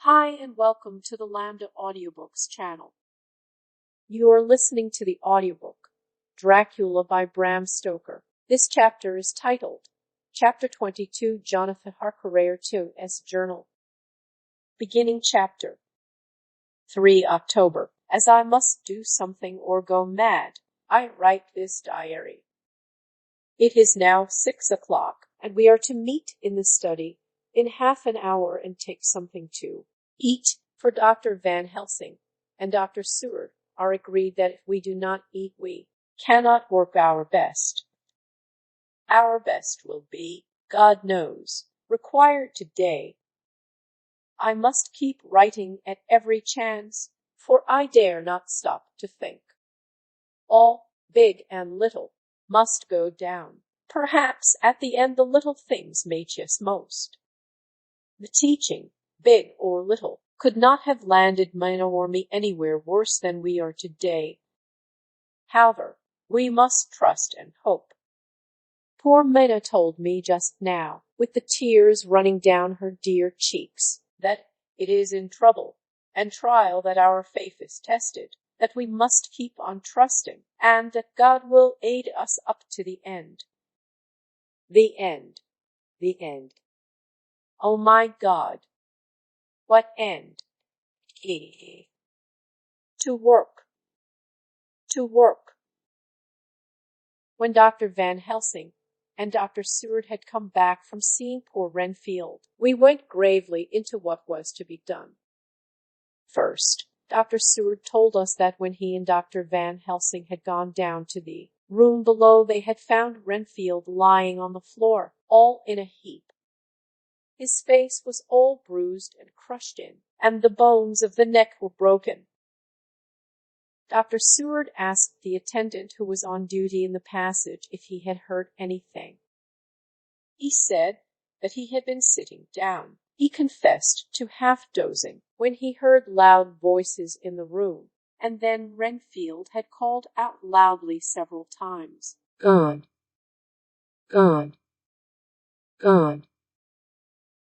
Hi and welcome to the Lambda Audiobooks channel. You are listening to the audiobook Dracula by Bram Stoker. This chapter is titled Chapter 22, Jonathan HARKER'S Journal. Beginning chapter. 3 October. As I must do something or go mad, I write this diary. It is now 6 o'clock, and we are to meet in the study in half an hour and take something to eat, for Dr. Van Helsing and Dr. Seward are agreed that if we do not eat, we cannot work our best. Our best will be, God knows, required today. I must keep writing at every chance, for I dare not stop to think. All, big and little, must go down. Perhaps at the end the little things may chase most. The teaching, big or little, could not have landed Mina or me anywhere worse than we are today. However, we must trust and hope. Poor Mina told me just now, with the tears running down her dear cheeks, that it is in trouble and trial that our faith is tested, that we must keep on trusting, and that God will aid us up to the end. The end. The end. Oh my God! What end? To work. To work. When Dr. Van Helsing and Dr. Seward had come back from seeing poor Renfield, we went gravely into what was to be done. First, Dr. Seward told us that when he and Dr. Van Helsing had gone down to the room below, they had found Renfield lying on the floor, all in a heap. His face was all bruised and crushed in, and the bones of the neck were broken. Dr. Seward asked the attendant who was on duty in the passage if he had heard anything. He said that he had been sitting down. He confessed to half-dozing when he heard loud voices in the room, and then Renfield had called out loudly several times, "God! God! God!"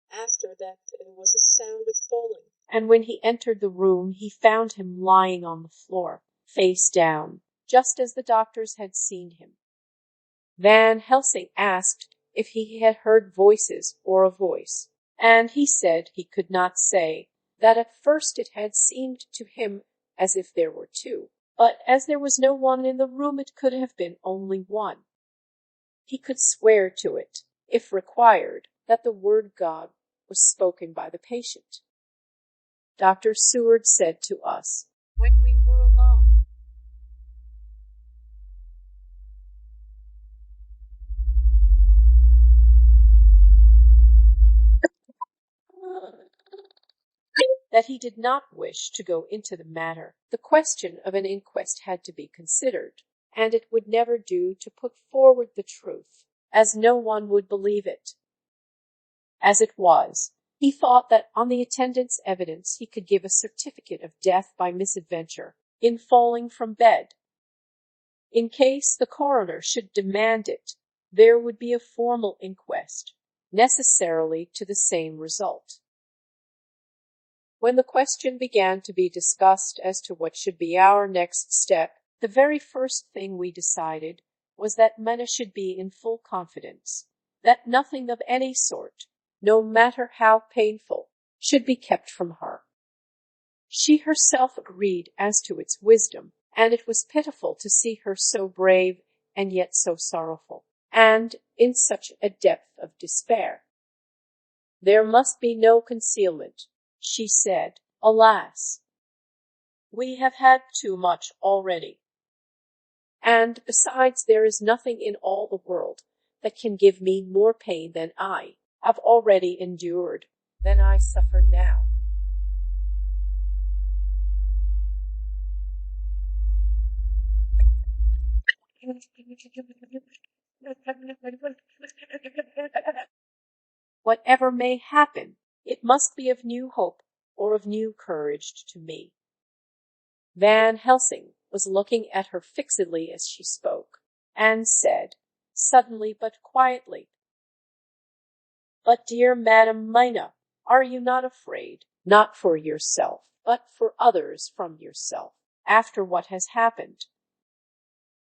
After that there was a sound of falling, and when he entered the room he found him lying on the floor, face down, just as the doctors had seen him. Van Helsing asked if he had heard voices or a voice, and he said he could not say, that at first it had seemed to him as if there were two, but as there was no one in the room it could have been only one. He could swear to it, if required, that the word God was spoken by the patient. Dr. Seward said to us, when we were alone, that he did not wish to go into the matter. The question of an inquest had to be considered, and it would never do to put forward the truth, as no one would believe it. As it was, he thought that on the attendant's evidence he could give a certificate of death by misadventure, in falling from bed. In case the coroner should demand it, there would be a formal inquest, necessarily to the same result. When the question began to be discussed as to what should be our next step, the very first thing we decided was that Mina should be in full confidence, that nothing of any sort, no matter how painful, should be kept from her. She herself agreed as to its wisdom, and it was pitiful to see her so brave and yet so sorrowful, and in such a depth of despair. There must be no concealment, she said. Alas, we have had too much already. And besides, there is nothing in all the world that can give me more pain than I have already endured, than I suffer now. Whatever may happen, it must be of new hope or of new courage to me. Van Helsing was looking at her fixedly as she spoke, and said, suddenly but quietly, "But, dear Madam Mina, are you not afraid not for yourself, but for others from yourself, after what has happened.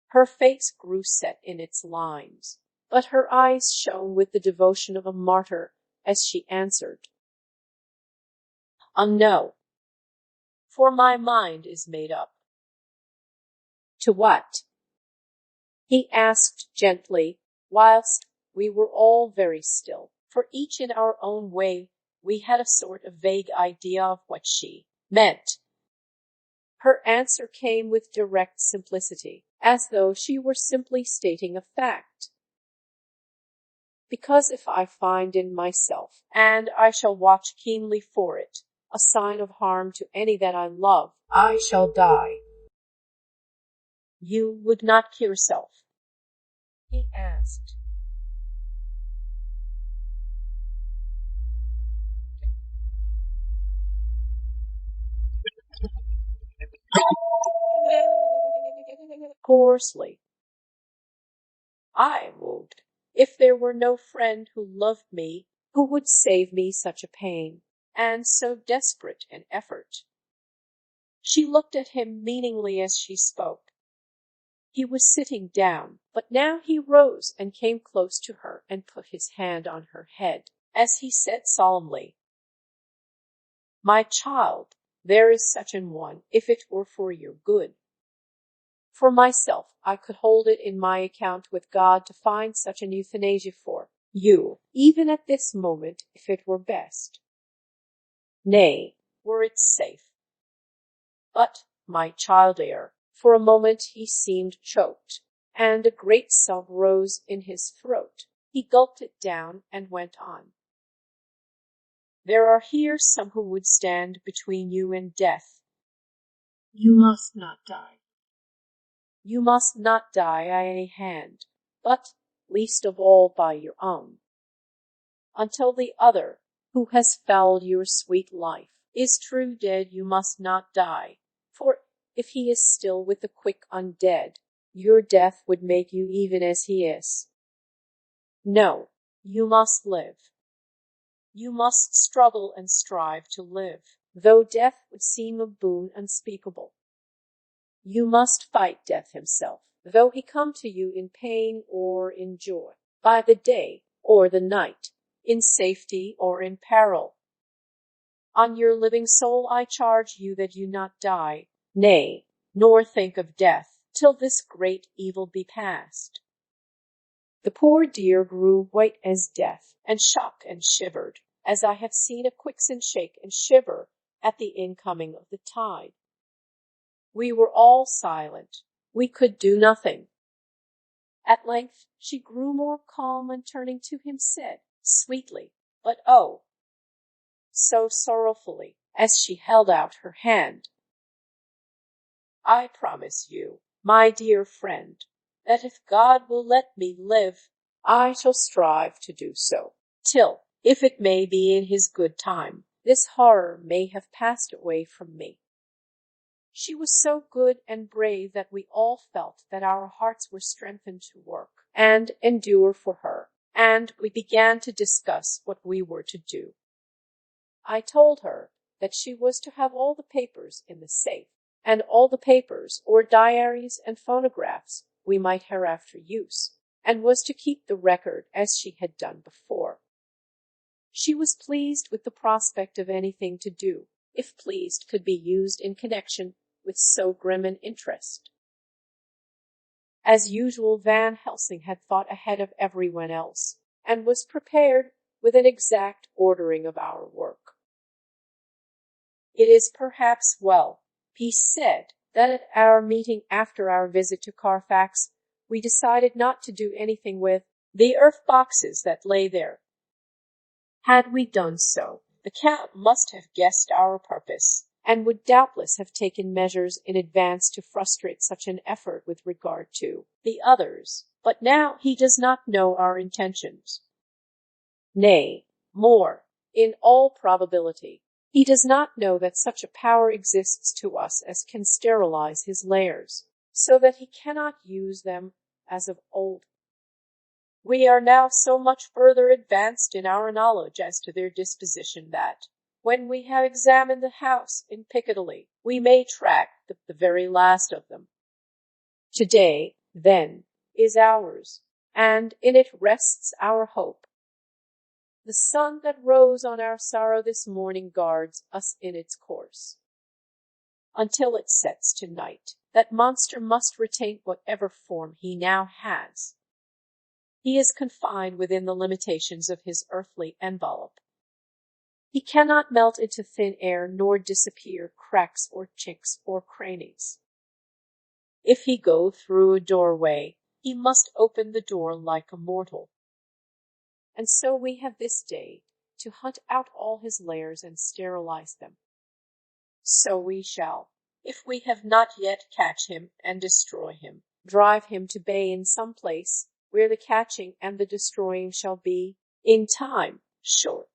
Her face grew set in its lines, but her eyes shone with the devotion of a martyr as she answered, No, for my mind is made up. To what? He asked gently, whilst we were all very still, for each in our own way we had a sort of vague idea of what she meant. Her answer came with direct simplicity, as though she were simply stating a fact. Because if I find in myself, and I shall watch keenly for it, a sign of harm to any that I love, I shall die. You would not kill yourself? He asked. Hoarsely. I would, if there were no friend who loved me, who would save me such a pain, and so desperate an effort. She looked at him meaningly as she spoke. He was sitting down, but now he rose and came close to her and put his hand on her head, as he said solemnly, My child, there is such an one, if it were for your good. For myself, I could hold it in my account with God to find such an euthanasia for you, even at this moment, if it were best. Nay, were it safe. But, my child ere, for a moment he seemed choked, and a great sob rose in his throat. He gulped it down and went on. There are here some who would stand between you and death. You must not die. You must not die by any hand, but least of all by your own. Until the other, who has fouled your sweet life, is true dead, you must not die, for if he is still with the quick undead, your death would make you even as he is. No, you must live. You must struggle and strive to live, though death would seem a boon unspeakable. You must fight death himself, though he come to you in pain or in joy, by the day or the night, in safety or in peril. On your living soul I charge you that you not die, nay, nor think of death, till this great evil be past. The poor dear grew white as death, and shook and shivered, as I have seen a quicksand shake and shiver at the incoming of the tide. We were all silent. We could do nothing. At length she grew more calm, and turning to him said, sweetly, but oh, so sorrowfully, as she held out her hand, I promise you, my dear friend, that if God will let me live, I shall strive to do so, till, if it may be in his good time, this horror may have passed away from me. She was so good and brave that we all felt that our hearts were strengthened to work and endure for her, and we began to discuss what we were to do. I told her that she was to have all the papers in the safe, and all the papers or diaries and phonographs we might hereafter use, and was to keep the record as she had done before. She was pleased with the prospect of anything to do, if pleased could be used in connection with so grim an interest. As usual, Van Helsing had thought ahead of everyone else, and was prepared with an exact ordering of our work. It is perhaps well, he said, that at our meeting after our visit to Carfax, we decided not to do anything with the earth boxes that lay there. Had we done so, the Count must have guessed our purpose, and would doubtless have taken measures in advance to frustrate such an effort with regard to the others. But now he does not know our intentions. Nay, more, in all probability, he does not know that such a power exists to us as can sterilize his lairs, so that he cannot use them as of old. We are now so much further advanced in our knowledge as to their disposition that, When we have examined the house in Piccadilly, we may track the very last of them. Today, then, is ours, and in it rests our hope. The sun that rose on our sorrow this morning guards us in its course. Until it sets to night, that monster must retain whatever form he now has. He is confined within the limitations of his earthly envelope. He cannot melt into thin air nor disappear cracks or chinks or crannies. If he go through a doorway, he must open the door like a mortal. And so we have this day to hunt out all his lairs and sterilize them. So we shall, if we have not yet catch him and destroy him, drive him to bay in some place where the catching and the destroying shall be, in time, short.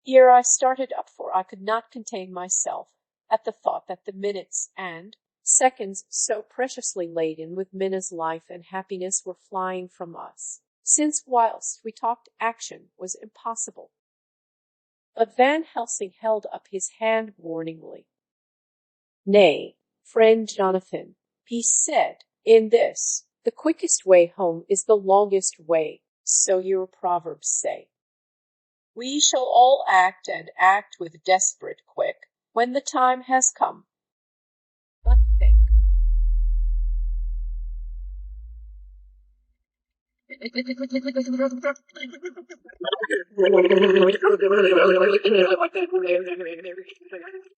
Here I started up, for I could not contain myself at the thought that the minutes and seconds so preciously laden with Minna's life and happiness were flying from us, since whilst we talked action was impossible. But Van Helsing held up his hand warningly. Nay, friend Jonathan, he said, in this, the quickest way home is the longest way, so your proverbs say. We shall all act and act with desperate quick when the time has come. But think.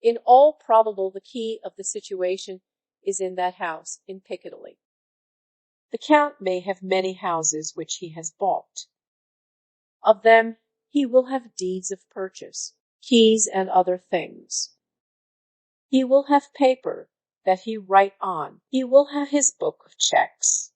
In all probable, the key of the situation is in that house in Piccadilly. The Count may have many houses which he has bought. Of them he will have deeds of purchase, keys, and other things. He will have paper that he write on. He will have his book of checks.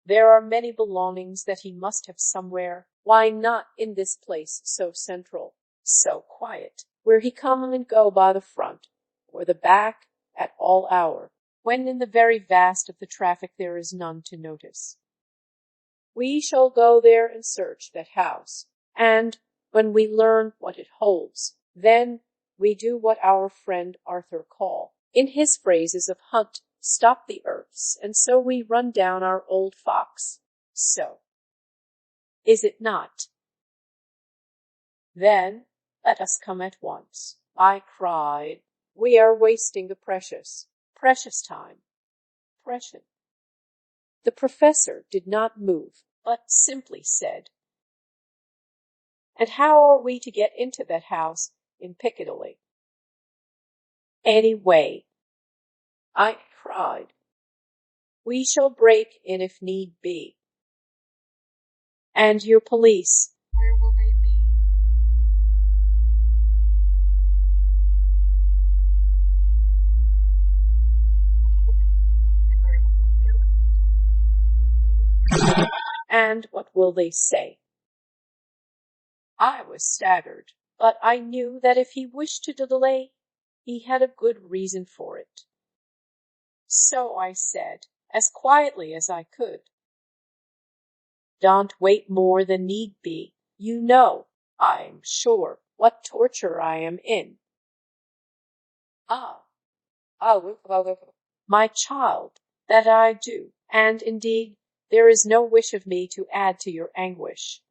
There are many belongings that he must have somewhere. Why not in this place so central, so quiet, where he come and go by the front or the back at all hour, when in the very vast of the traffic there is none to notice? We shall go there and search that house, and when we learn what it holds, then we do what our friend Arthur call, in his phrases of hunt, stop the earths, and so we run down our old fox. So, is it not? Then let us come at once, I cried. We are wasting the precious time. Precious. The professor did not move, but simply said, and how are we to get into that house in Piccadilly? Any way, I cried. We shall break in if need be. And your police, where will they be? And what will they say? I was staggered, but I knew that if he wished to delay, he had a good reason for it. So I said, as quietly as I could, don't wait more than need be. You know, I'm sure, what torture I am in. Ah, my child, that I do, and indeed there is no wish of me to add to your anguish.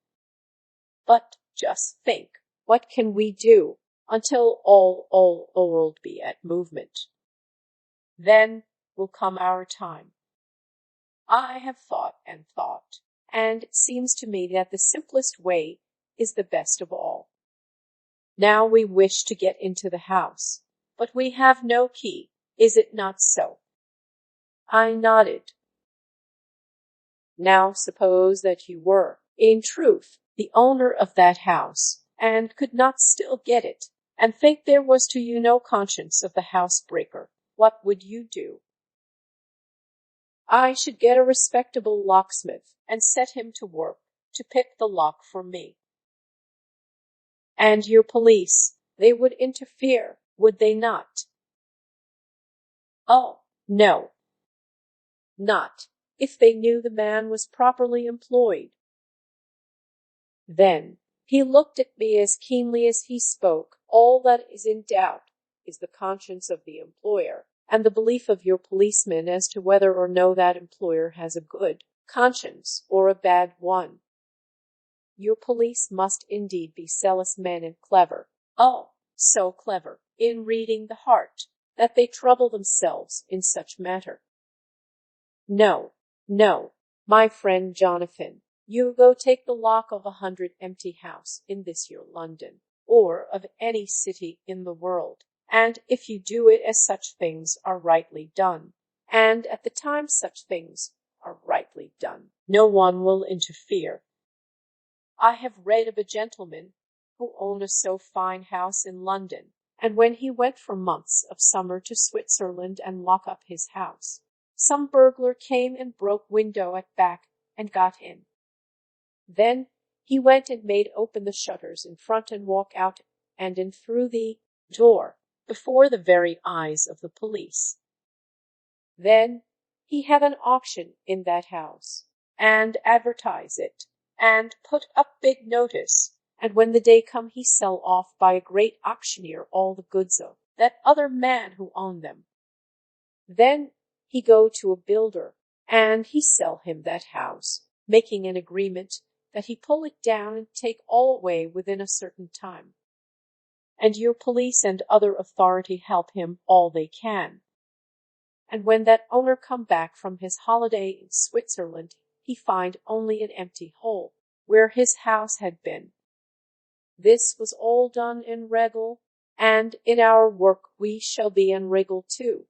But just think, what can we do until all world be at movement? Then will come our time. I have thought, and it seems to me that the simplest way is the best of all. Now we wish to get into the house, but we have no key. Is it not so? I nodded. Now suppose that you were, in truth, the owner of that house, and could not still get it, and think there was to you no conscience of the housebreaker, what would you do? I should get a respectable locksmith, and set him to work to pick the lock for me. And your police, they would interfere, would they not? Oh, no, not if they knew the man was properly employed. Then He looked at me as keenly as he spoke. All that is in doubt is the conscience of the employer, and the belief of your policeman as to whether or no that employer has a good conscience or a bad one. Your police must indeed be zealous men and clever, oh, so clever, in reading the heart, that they trouble themselves in such matter. No, no, my friend Jonathan, you go take the lock of 100 empty house in this your London, or of any city in the world, and if you do it as such things are rightly done, and at the time such things are rightly done, no one will interfere. I have read of a gentleman who owned a so fine house in London, and when he went for months of summer to Switzerland and lock up his house, some burglar came and broke window at back and got in. Then he went and made open the shutters in front and walk out and in through the door before the very eyes of the police. Then he had an auction in that house, and advertise it, and put up big notice, and when the day come he sell off by a great auctioneer all the goods of that other man who owned them. Then he go to a builder, and he sell him that house, making an agreement that he pull it down and take all away within a certain time. And your police and other authority help him all they can. And when that owner come back from his holiday in Switzerland, he find only an empty hole where his house had been. This was all done in regel, and in our work we shall be in regel too.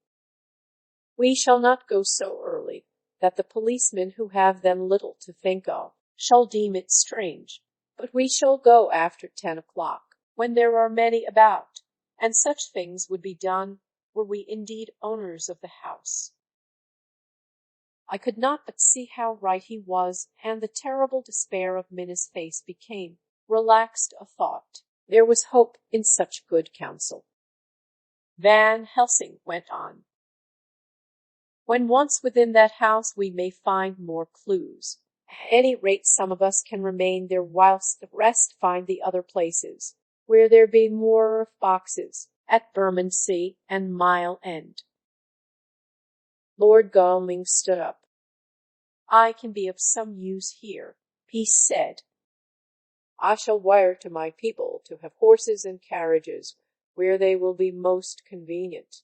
We shall not go so early that the policemen who have then little to think of shall deem it strange, but we shall go after 10 o'clock, when there are many about, and such things would be done were we indeed owners of the house. I could not but see how right he was, and the terrible despair of Minna's face became relaxed a thought. There was hope in such good counsel. Van Helsing went on. When once within that house we may find more clues. At any rate some of us can remain there whilst the rest find the other places, where there be more of boxes, at Bermondsey and Mile End. Lord Godalming stood up. I can be of some use here, he said. I shall wire to my people to have horses and carriages where they will be most convenient.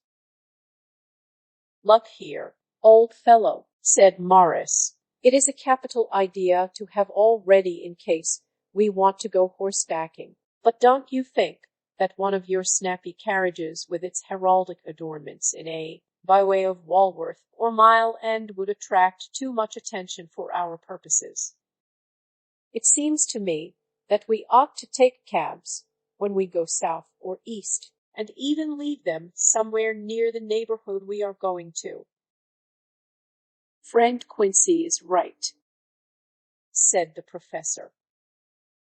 Look here, old fellow, said Morris. It is a capital idea to have all ready in case we want to go horsebacking, but don't you think that one of your snappy carriages with its heraldic adornments in by way of Walworth or Mile End would attract too much attention for our purposes? It seems to me that we ought to take cabs when we go south or east, and even leave them somewhere near the neighborhood we are going to. Friend Quincy is right, said the professor.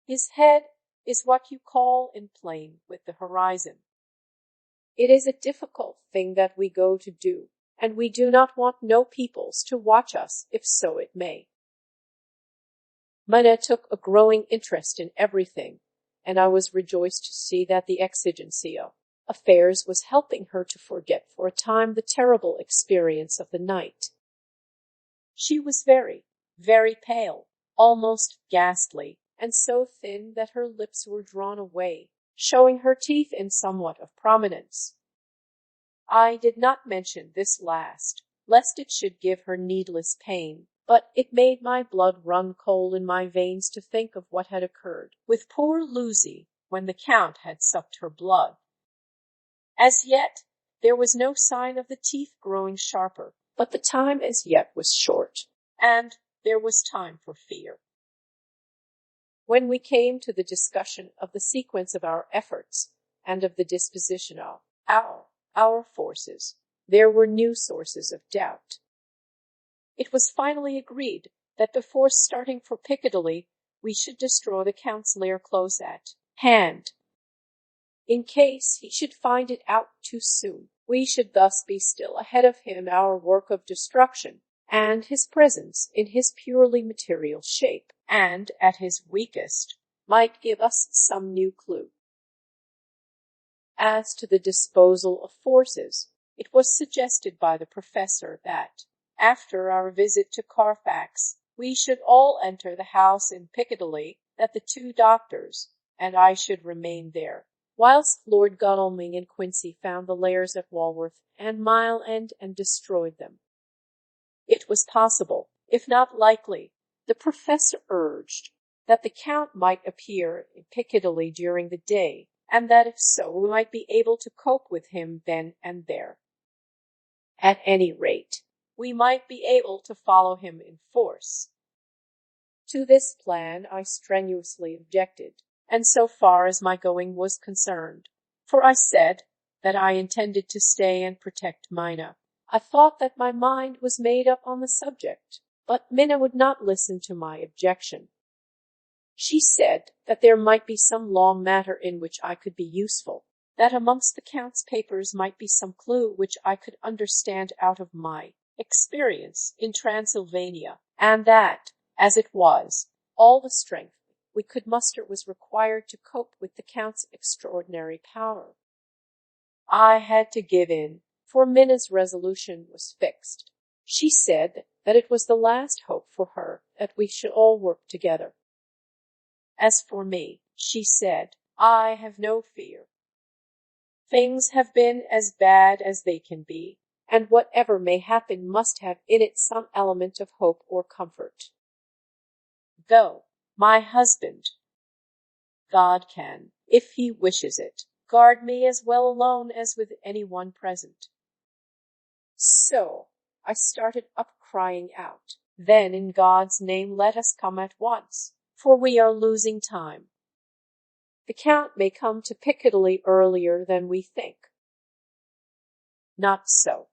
His head is what you call in plain with the horizon. It is a difficult thing that we go to do, and we do not want no peoples to watch us, if so it may. Minna took a growing interest in everything, and I was rejoiced to see that the exigency of affairs was helping her to forget for a time the terrible experience of the night. She was very, very pale, almost ghastly, and so thin that her lips were drawn away, showing her teeth in somewhat of prominence. I did not mention this last, lest it should give her needless pain, but it made my blood run cold in my veins to think of what had occurred with poor Lucy when the Count had sucked her blood. As yet there was no sign of the teeth growing sharper, but the time as yet was short, and there was time for fear. When we came to the discussion of the sequence of our efforts and of the disposition of our forces, there were new sources of doubt. It was finally agreed that before starting for Piccadilly we should destroy the Count's lair close at hand. In case he should find it out too soon, we should thus be still ahead of him in our work of destruction, and his presence in his purely material shape, and at his weakest, might give us some new clue. As to the disposal of forces, it was suggested by the professor that, after our visit to Carfax, we should all enter the house in Piccadilly, that the 2 doctors and I should remain there, whilst Lord Godalming and Quincy found the lairs at Walworth and Mile End and destroyed them. It was possible, if not likely, the professor urged, that the Count might appear in Piccadilly during the day, and that if so we might be able to cope with him then and there. At any rate, we might be able to follow him in force. To this plan I strenuously objected, and so far as my going was concerned, for I said that I intended to stay and protect Mina. I thought that my mind was made up on the subject, but Minna would not listen to my objection. She said that there might be some long matter in which I could be useful, that amongst the Count's papers might be some clue which I could understand out of my experience in Transylvania, and that, as it was, all the strength we could muster was required to cope with the Count's extraordinary power. I had to give in, for Minna's resolution was fixed. She said that it was the last hope for her that we should all work together. As for me, she said, I have no fear. Things have been as bad as they can be, and whatever may happen must have in it some element of hope or comfort. Though my husband, God can, if he wishes it, guard me as well alone as with any one present. So I started up crying out, then in God's name let us come at once, for we are losing time. The Count may come to Piccadilly earlier than we think. Not so,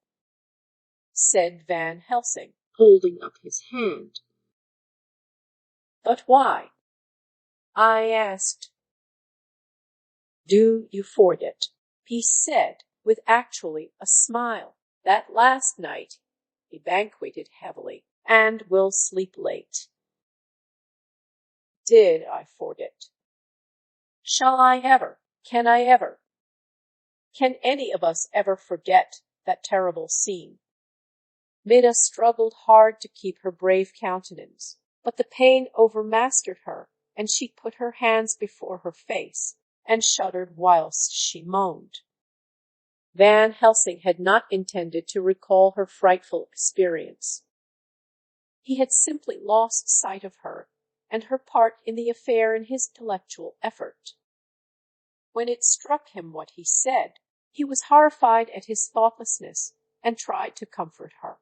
said Van Helsing, holding up his hand. But why? I asked. Do you forget, he said, with actually a smile, that last night he banqueted heavily and will sleep late? Did I forget? Shall I ever? Can I ever? Can any of us ever forget that terrible scene? Minna struggled hard to keep her brave countenance, but the pain overmastered her, and she put her hands before her face and shuddered whilst she moaned. Van Helsing had not intended to recall her frightful experience. He had simply lost sight of her and her part in the affair in his intellectual effort. When it struck him what he said, he was horrified at his thoughtlessness and tried to comfort her.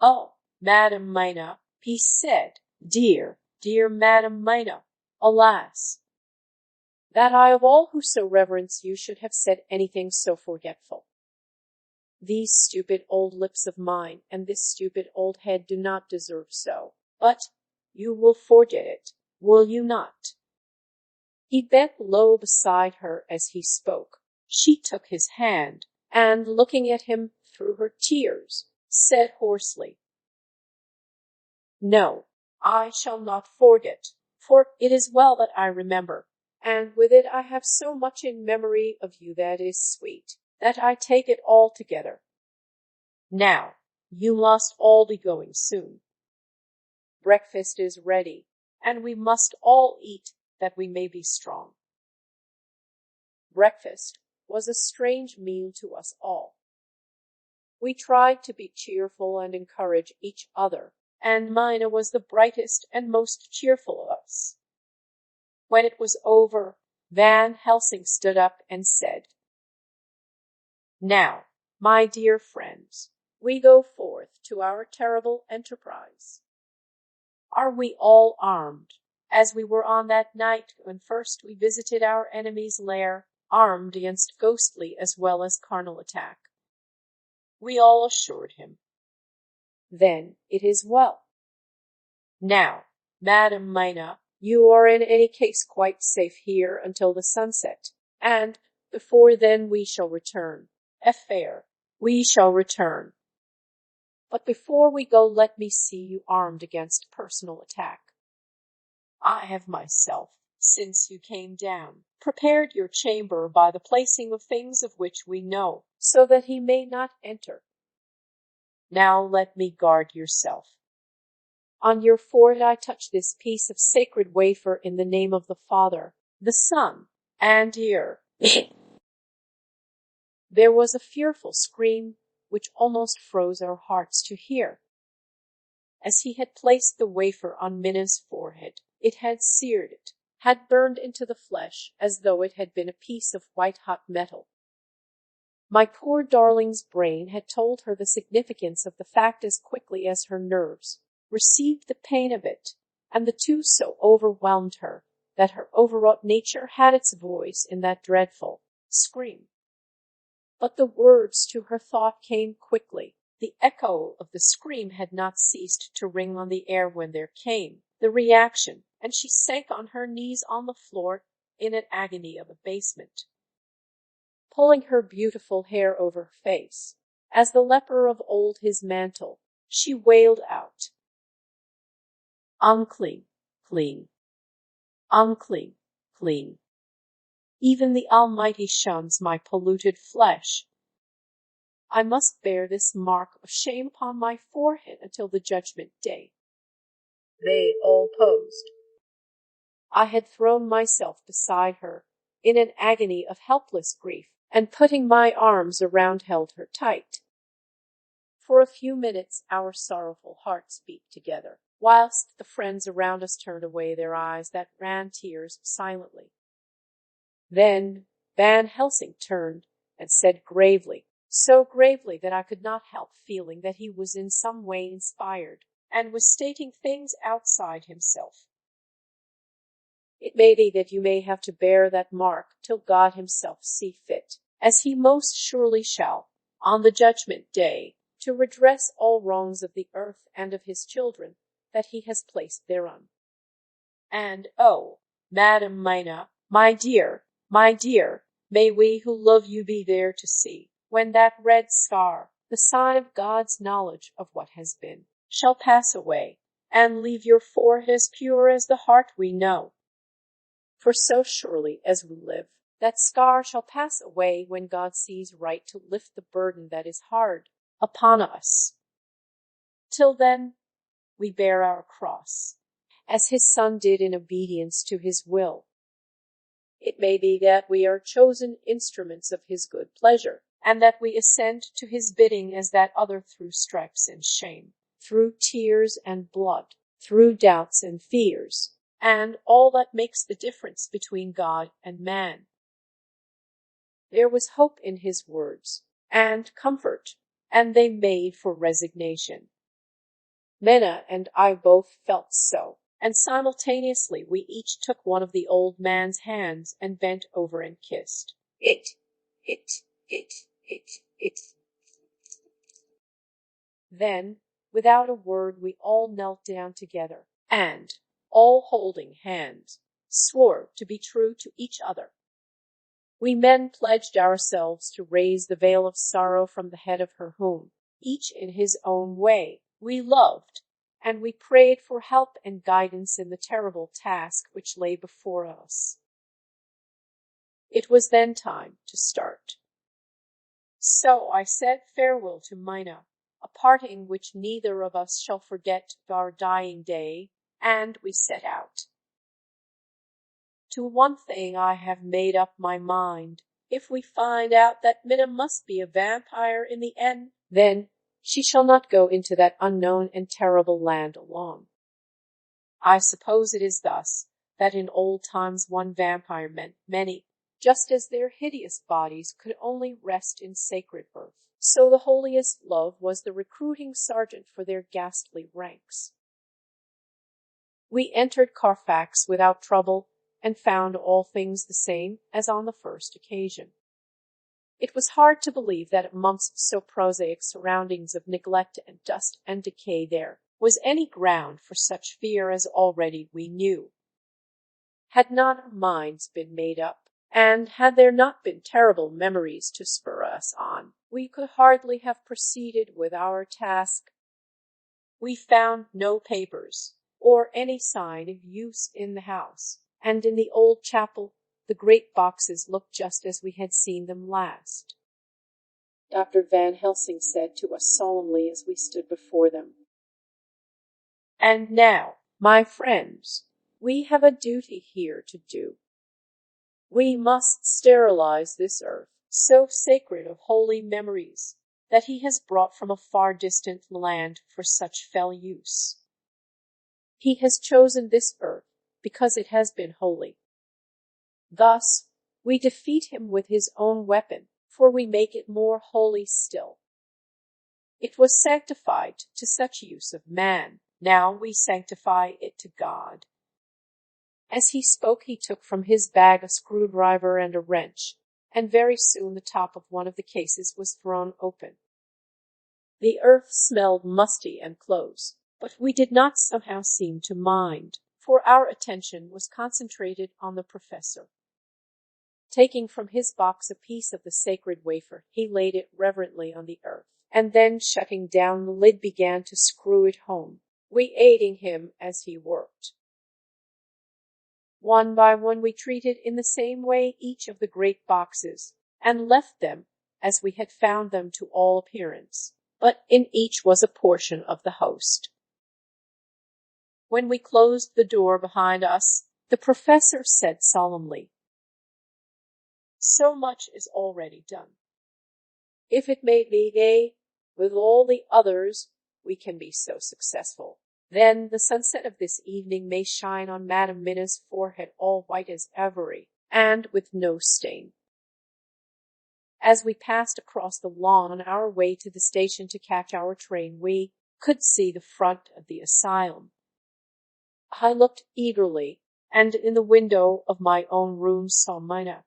Oh, Madam Mina, he said, dear, dear Madam Mina, alas, that I of all who so reverence you should have said anything so forgetful. These stupid old lips of mine and this stupid old head do not deserve so, but you will forget it, will you not? He bent low beside her as he spoke. She took his hand, and looking at him through her tears, said hoarsely, No, I shall not forget, for it is well that I remember, and with it I have so much in memory of you that is sweet, that I take it all together. Now, you must all be going soon. Breakfast is ready, and we must all eat that we may be strong. Breakfast was a strange meal to us all. We tried to be cheerful and encourage each other, and Mina was the brightest and most cheerful of us. When it was over, Van Helsing stood up and said, Now, my dear friends, we go forth to our terrible enterprise. Are we all armed, as we were on that night when first we visited our enemy's lair, armed against ghostly as well as carnal attack? We all assured him. Then it is well. Now, Madam Mina, you are in any case quite safe here until the sunset, and before then we shall return. Affair, we shall return. But before we go, let me see you armed against personal attack. I have myself since you came down, prepared your chamber by the placing of things of which we know, so that he may not enter. Now let me guard yourself. On your forehead I touch this piece of sacred wafer in the name of the Father, the Son, and here." There was a fearful scream which almost froze our hearts to hear. As he had placed the wafer on Minna's forehead, it had seared it, had burned into the flesh as though it had been a piece of white-hot metal. My poor darling's brain had told her the significance of the fact as quickly as her nerves received the pain of it, and the two so overwhelmed her that her overwrought nature had its voice in that dreadful scream. But the words to her thought came quickly. The echo of the scream had not ceased to ring on the air when there came the reaction, and she sank on her knees on the floor in an agony of abasement, pulling her beautiful hair over her face. As the leper of old his mantle, she wailed out, "Unclean, clean, unclean, clean. Even the Almighty shuns my polluted flesh. I must bear this mark of shame upon my forehead until the judgment day." They all posed. I had thrown myself beside her in an agony of helpless grief, and putting my arms around held her tight. For a few minutes our sorrowful hearts beat together, whilst the friends around us turned away their eyes that ran tears silently. Then Van Helsing turned and said gravely, so gravely that I could not help feeling that he was in some way inspired, and was stating things outside himself. "It may be that you may have to bear that mark till God himself see fit, as he most surely shall, on the judgment day, to redress all wrongs of the earth and of his children that he has placed thereon. And, oh, Madam Mina, my dear, may we who love you be there to see, when that red scar, the sign of God's knowledge of what has been, shall pass away, and leave your forehead as pure as the heart we know. For so surely as we live, that scar shall pass away when God sees right to lift the burden that is hard upon us. Till then, we bear our cross, as his Son did in obedience to his will. It may be that we are chosen instruments of his good pleasure, and that we assent to his bidding as that other through stripes and shame, through tears and blood, through doubts and fears, and all that makes the difference between God and man." There was hope in his words, and comfort, and they made for resignation. Minna and I both felt so, and simultaneously we each took one of the old man's hands and bent over and kissed it. Then, without a word, we all knelt down together, and, all holding hands, swore to be true to each other. We men pledged ourselves to raise the veil of sorrow from the head of her whom, each in his own way, we loved, and we prayed for help and guidance in the terrible task which lay before us. It was then time to start. So I said farewell to Mina, a parting which neither of us shall forget to our dying day, and we set out. To one thing I have made up my mind. If we find out that Minna must be a vampire in the end, then she shall not go into that unknown and terrible land alone. I suppose it is thus that in old times one vampire meant many, just as their hideous bodies could only rest in sacred earth. So the holiest love was the recruiting sergeant for their ghastly ranks. We entered Carfax without trouble, and found all things the same as on the first occasion. It was hard to believe that amongst so prosaic surroundings of neglect and dust and decay there was any ground for such fear as already we knew. Had not our minds been made up, and had there not been terrible memories to spur us on, we could hardly have proceeded with our task. We found no papers, or any sign of use in the house, and in the old chapel the great boxes looked just as we had seen them last. Dr. Van Helsing said to us solemnly as we stood before them, "And now, my friends, we have a duty here to do. We must sterilize this earth, so sacred of holy memories, that he has brought from a far distant land for such fell use. He has chosen this earth because it has been holy. Thus, we defeat him with his own weapon, for we make it more holy still. It was sanctified to such use of man, now we sanctify it to God." As he spoke, he took from his bag a screwdriver and a wrench, and very soon the top of one of the cases was thrown open. The earth smelled musty and close, but we did not somehow seem to mind, for our attention was concentrated on the professor. Taking from his box a piece of the sacred wafer, he laid it reverently on the earth, and then shutting down the lid began to screw it home, we aiding him as he worked. One by one we treated in the same way each of the great boxes, and left them as we had found them to all appearance, but in each was a portion of the host. When we closed the door behind us, the professor said solemnly, "So much is already done. If it may be with all the others we can be so successful, then the sunset of this evening may shine on Madame Minna's forehead all white as ivory, and with no stain." As we passed across the lawn on our way to the station to catch our train, we could see the front of the asylum. I looked eagerly, and in the window of my own room saw Minna.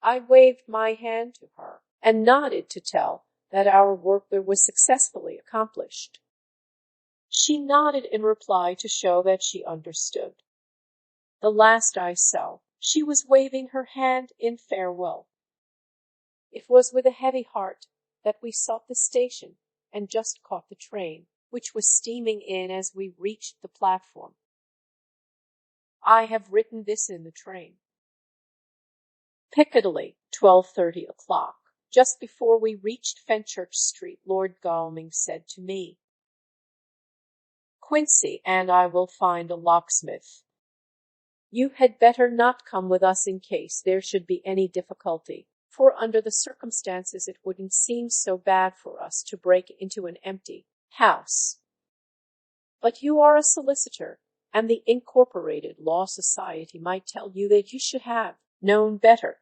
I waved my hand to her, and nodded to tell that our work there was successfully accomplished. She nodded in reply to show that she understood. The last I saw, she was waving her hand in farewell. It was with a heavy heart that we sought the station and just caught the train, which was steaming in as we reached the platform. I have written this in the train. Piccadilly, 12:30 o'clock. Just before we reached Fenchurch Street, Lord Godalming said to me, "Quincy and I will find a locksmith. You had better not come with us in case there should be any difficulty, for under the circumstances it wouldn't seem so bad for us to break into an empty house. But you are a solicitor, and the Incorporated Law Society might tell you that you should have known better."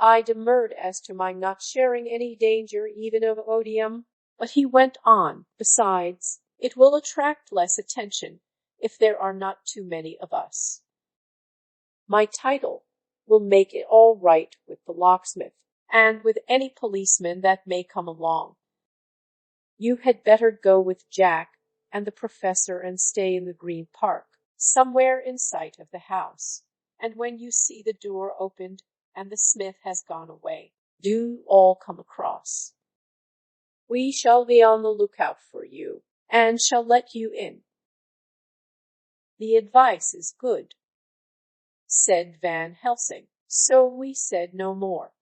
I demurred as to my not sharing any danger even of odium, but he went on, "Besides, it will attract less attention if there are not too many of us. My title will make it all right with the locksmith, and with any policeman that may come along. You had better go with Jack and the professor and stay in the Green Park, somewhere in sight of the house, and when you see the door opened and the smith has gone away, do all come across. We shall be on the lookout for you, and shall let you in." "The advice is good," said Van Helsing, so we said no more.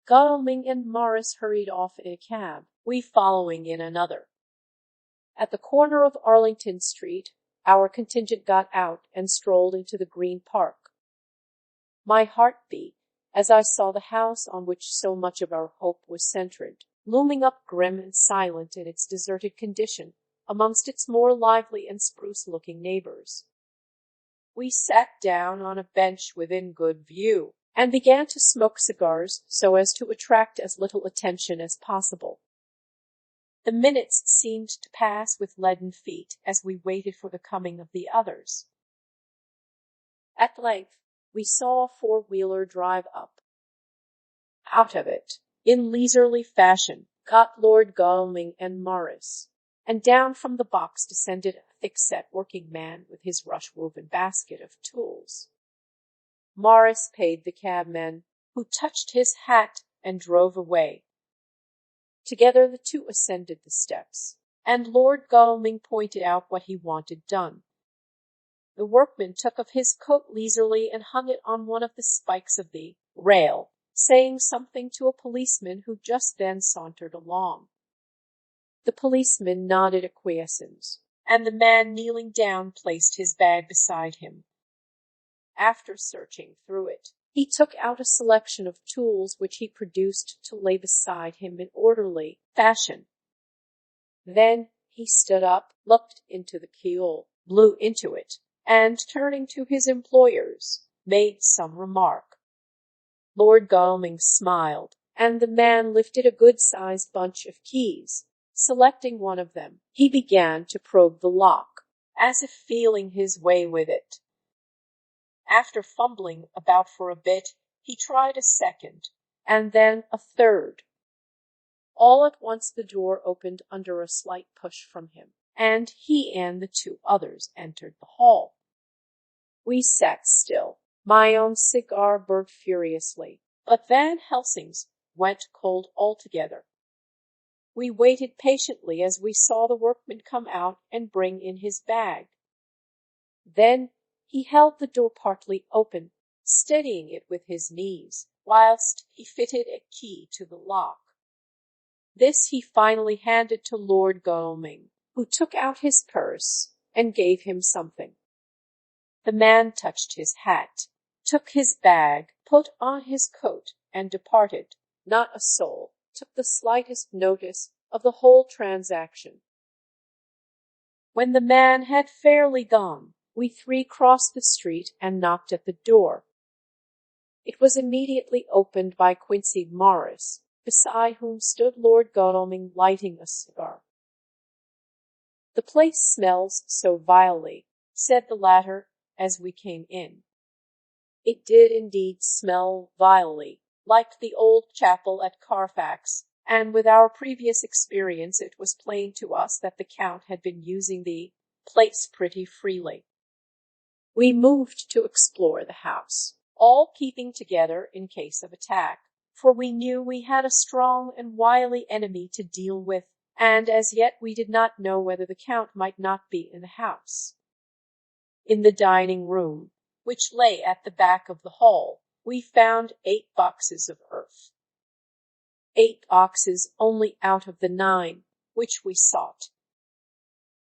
Godalming and Morris hurried off in a cab, we following in another. At the corner of Arlington Street, our contingent got out and strolled into the Green Park. My heart beat as I saw the house on which so much of our hope was centered, looming up grim and silent in its deserted condition amongst its more lively and spruce-looking neighbors. We sat down on a bench within good view, and began to smoke cigars so as to attract as little attention as possible. The minutes seemed to pass with leaden feet as we waited for the coming of the others. At length, we saw a four-wheeler drive up. Out of it, in leisurely fashion, got Lord Godalming and Morris, and down from the box descended a thick-set working man with his rush-woven basket of tools. Morris paid the cabman, who touched his hat and drove away. Together the two ascended the steps, and Lord Godalming pointed out what he wanted done. The workman took off his coat leisurely and hung it on one of the spikes of the rail, saying something to a policeman who just then sauntered along. The policeman nodded acquiescence, and the man kneeling down placed his bag beside him. After searching through it, he took out a selection of tools which he produced to lay beside him in orderly fashion. Then he stood up, looked into the keyhole, blew into it, and turning to his employers, made some remark. Lord Godalming smiled, and the man lifted a good-sized bunch of keys. Selecting one of them, he began to probe the lock, as if feeling his way with it. After fumbling about for a bit, he tried a second, and then a third. All at once the door opened under a slight push from him, and he and the two others entered the hall. We sat still. My own cigar burnt furiously, but Van Helsing's went cold altogether. We waited patiently as we saw the workman come out and bring in his bag. Then he held the door partly open, steadying it with his knees, whilst he fitted a key to the lock. This he finally handed to Lord Godalming, who took out his purse and gave him something. The man touched his hat, took his bag, put on his coat, and departed. Not a soul took the slightest notice of the whole transaction. When the man had fairly gone, we three crossed the street and knocked at the door. It was immediately opened by Quincy Morris, beside whom stood Lord Godalming lighting a cigar. "The place smells so vilely," said the latter as we came in. It did indeed smell vilely, like the old chapel at Carfax, and with our previous experience it was plain to us that the Count had been using the place pretty freely. We moved to explore the house, all keeping together in case of attack, for we knew we had a strong and wily enemy to deal with, and as yet we did not know whether the Count might not be in the house. In the dining room, which lay at the back of the hall, we found 8 boxes of earth. 8 boxes only out of the 9 which we sought.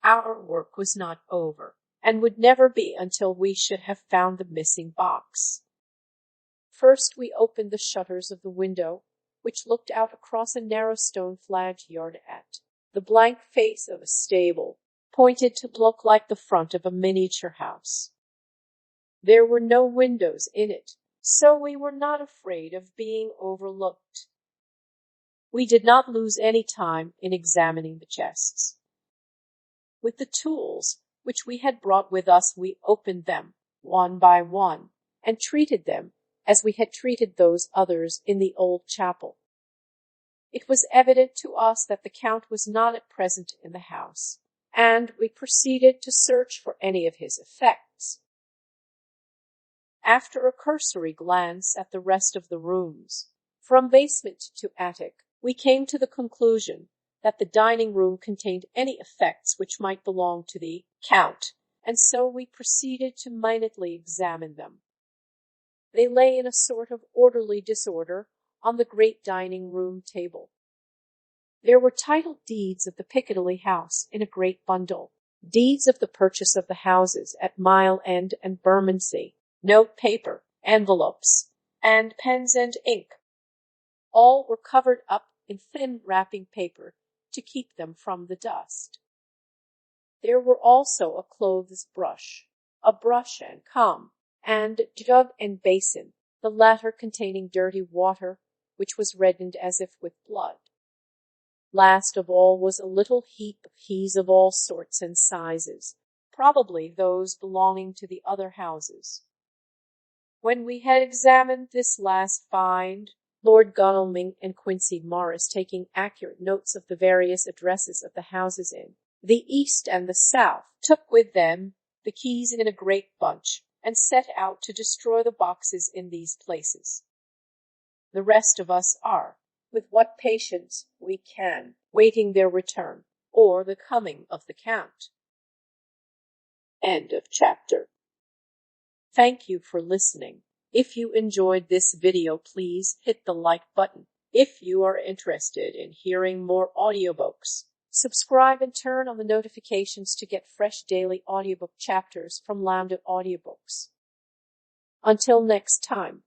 Our work was not over, and would never be until we should have found the missing box. First we opened the shutters of the window, which looked out across a narrow stone-flagged yard at the blank face of a stable, pointed to look like the front of a miniature house. There were no windows in it, so we were not afraid of being overlooked. We did not lose any time in examining the chests. With the tools which we had brought with us, we opened them one by one and treated them as we had treated those others in the old chapel. It was evident to us that the Count was not at present in the house, and we proceeded to search for any of his effects. After a cursory glance at the rest of the rooms, from basement to attic, we came to the conclusion that the dining room contained any effects which might belong to the Count, and so we proceeded to minutely examine them. They lay in a sort of orderly disorder on the great dining-room table. There were title deeds of the Piccadilly house in a great bundle, deeds of the purchase of the houses at Mile End and Bermondsey, note paper, envelopes, and pens and ink. All were covered up in thin wrapping paper to keep them from the dust. There were also a clothes brush, a brush and comb, and jug and basin, the latter containing dirty water, which was reddened as if with blood. Last of all was a little heap of keys of all sorts and sizes, probably those belonging to the other houses. When we had examined this last find, Lord Godalming and Quincy Morris, taking accurate notes of the various addresses of the houses in the east and the south, took with them the keys in a great bunch, and set out to destroy the boxes in these places. The rest of us are, with what patience we can, waiting their return, or the coming of the Count. End of chapter. Thank you for listening. If you enjoyed this video, please hit the like button. If you are interested in hearing more audiobooks, subscribe and turn on the notifications to get fresh daily audiobook chapters from Lambda Audiobooks. Until next time.